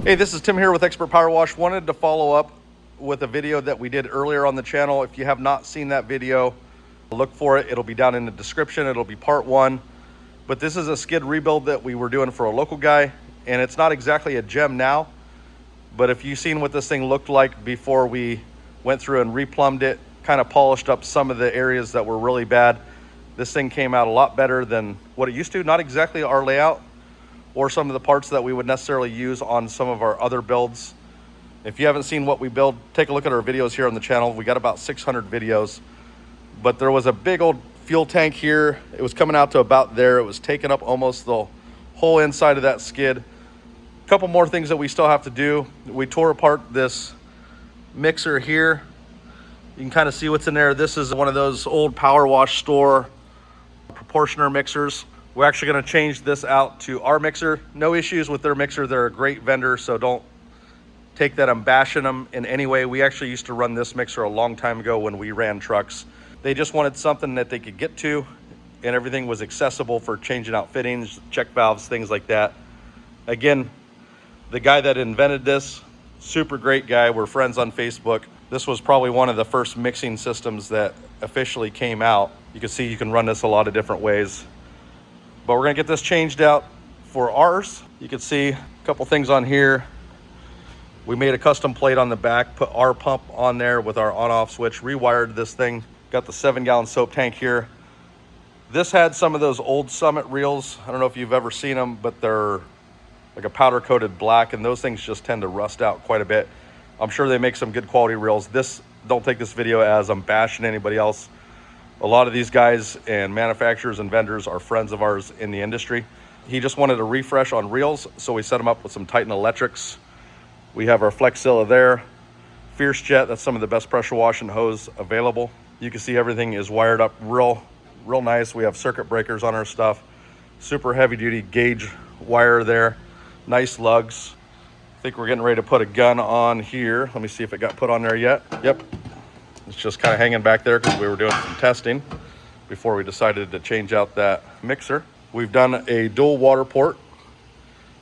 Hey, this is Tim here with Expert Power Wash. Wanted to follow up with a video that we did earlier on the channel. If you have not seen that video, look for it. It'll be down in the description. It'll be part one. But this is a skid rebuild that we were doing for a local guy, and it's not exactly a gem now, but if you've seen what this thing looked like before we went through and replumbed it, kind of polished up some of the areas that were really bad, this thing came out a lot better than what it used to. Not exactly our layout or some of the parts that we would necessarily use on some of our other builds. If you haven't seen what we build, take a look at our videos here on the channel. We got about 600 videos, but there was a big old fuel tank here. It was coming out to about there. It was taking up almost the whole inside of that skid. A couple more things that we still have to do. We tore apart this mixer here. You can kind of see what's in there. This is one of those old Power Wash store proportioner mixers. We're actually going to change this out to our mixer. No issues with their mixer. They're a great vendor, so don't take that I'm bashing them in any way. We actually used to run this mixer a long time ago when we ran trucks. They just wanted something that they could get to, and everything was accessible for changing out fittings, check valves, things like that. Again, the guy that invented this, super great guy. We're friends on Facebook. This was probably one of the first mixing systems that officially came out. You can see you can run this a lot of different ways. But we're gonna get this changed out for ours. You can see a couple things on here. We made a custom plate on the back, put our pump on there with our on-off switch, rewired this thing. Got the 7-gallon soap tank here. This had some of those old Summit reels. I don't know if you've ever seen them, but they're like a powder coated black, and those things just tend to rust out quite a bit. I'm sure they make some good quality reels. Don't take this video as I'm bashing anybody else. A lot of these guys and manufacturers and vendors are friends of ours in the industry. He just wanted a refresh on reels, so we set him up with some Titan electrics. We have our Flexzilla there. Fierce Jet, that's some of the best pressure washing hose available. You can see everything is wired up real nice. We have circuit breakers on our stuff. Super heavy duty gauge wire there. Nice lugs. I think we're getting ready to put a gun on here. Let me see if it got put on there yet. Yep. It's just kind of hanging back there because we were doing some testing before we decided to change out that mixer. We've done a dual water port.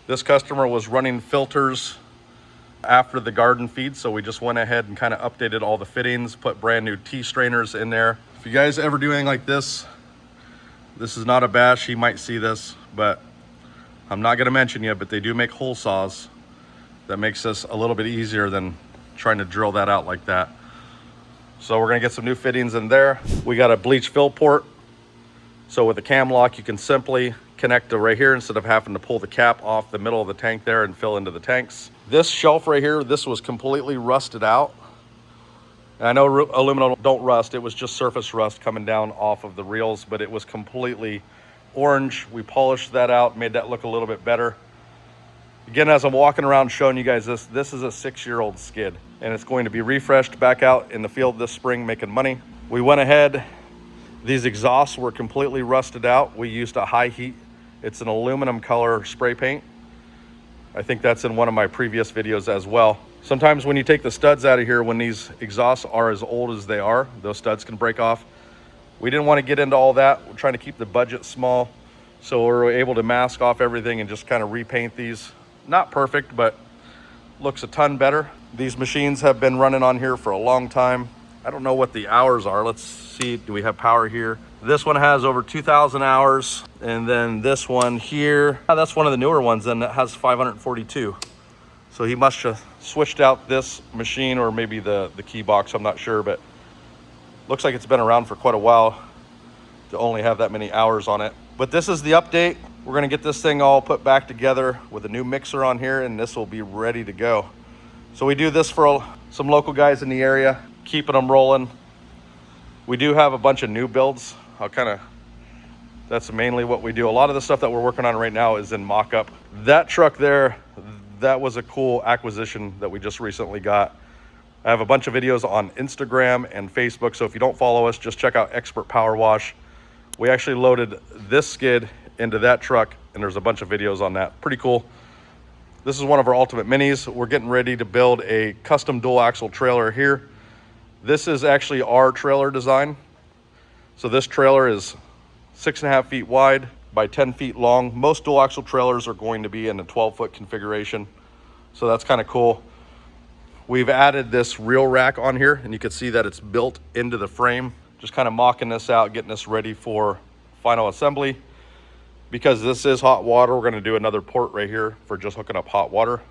This customer was running filters after the garden feed, so we just went ahead and kind of updated all the fittings, put brand new T strainers in there. If you guys ever do anything like this is not a bash. You might see this, but I'm not going to mention you, but they do make hole saws. That makes this a little bit easier than trying to drill that out like that. So we're gonna get some new fittings in there. We got a bleach fill port. So with the cam lock, you can simply connect to right here instead of having to pull the cap off the middle of the tank there and fill into the tanks. This shelf right here, this was completely rusted out. And I know aluminum don't rust. It was just surface rust coming down off of the reels, but it was completely orange. We polished that out, made that look a little bit better. Again, as I'm walking around showing you guys this is a 6-year-old skid, and it's going to be refreshed back out in the field this spring making money. We went ahead, these exhausts were completely rusted out. We used a high heat, it's an aluminum color spray paint. I think that's in one of my previous videos as well. Sometimes when you take the studs out of here, when these exhausts are as old as they are, those studs can break off. We didn't want to get into all that. We're trying to keep the budget small, so we're able to mask off everything and just kind of repaint these. Not perfect, but looks a ton better. These machines have been running on here for a long time. I don't know what the hours are. Let's see, do we have power here? This one has over 2,000 hours. And then this one here, that's one of the newer ones, and it has 542. So he must have switched out this machine or maybe the key box, I'm not sure, but looks like it's been around for quite a while to only have that many hours on it. But this is the update. We're gonna get this thing all put back together with a new mixer on here, and this will be ready to go. So we do this for some local guys in the area, keeping them rolling. We do have a bunch of new builds. That's mainly what we do. A lot of the stuff that we're working on right now is in mock-up. That truck there, that was a cool acquisition that we just recently got. I have a bunch of videos on Instagram and Facebook, so if you don't follow us, just check out Expert Power Wash. We actually loaded this skid into that truck, and there's a bunch of videos on that. Pretty cool. This is one of our Ultimate Minis. We're getting ready to build a custom dual axle trailer here. This is actually our trailer design. So this trailer is 6.5 feet wide by 10 feet long. Most dual axle trailers are going to be in a 12-foot configuration. So that's kind of cool. We've added this reel rack on here, and you can see that it's built into the frame. Just kind of mocking this out, getting this ready for final assembly. Because this is hot water, we're going to do another port right here for just hooking up hot water.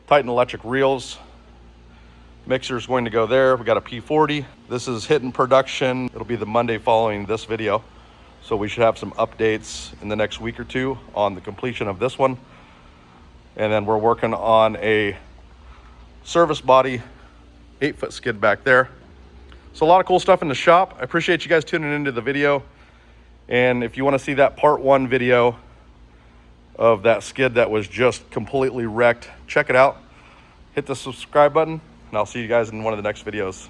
Titan electric reels. Mixer's going to go there. We got a P40. This is hitting production. It'll be the Monday following this video. So we should have some updates in the next week or two on the completion of this one. And then we're working on a service body 8-foot skid back there. So a lot of cool stuff in the shop. I appreciate you guys tuning into the video. And if you want to see that part 1 video of that skid that was just completely wrecked, check it out. Hit the subscribe button, and I'll see you guys in one of the next videos.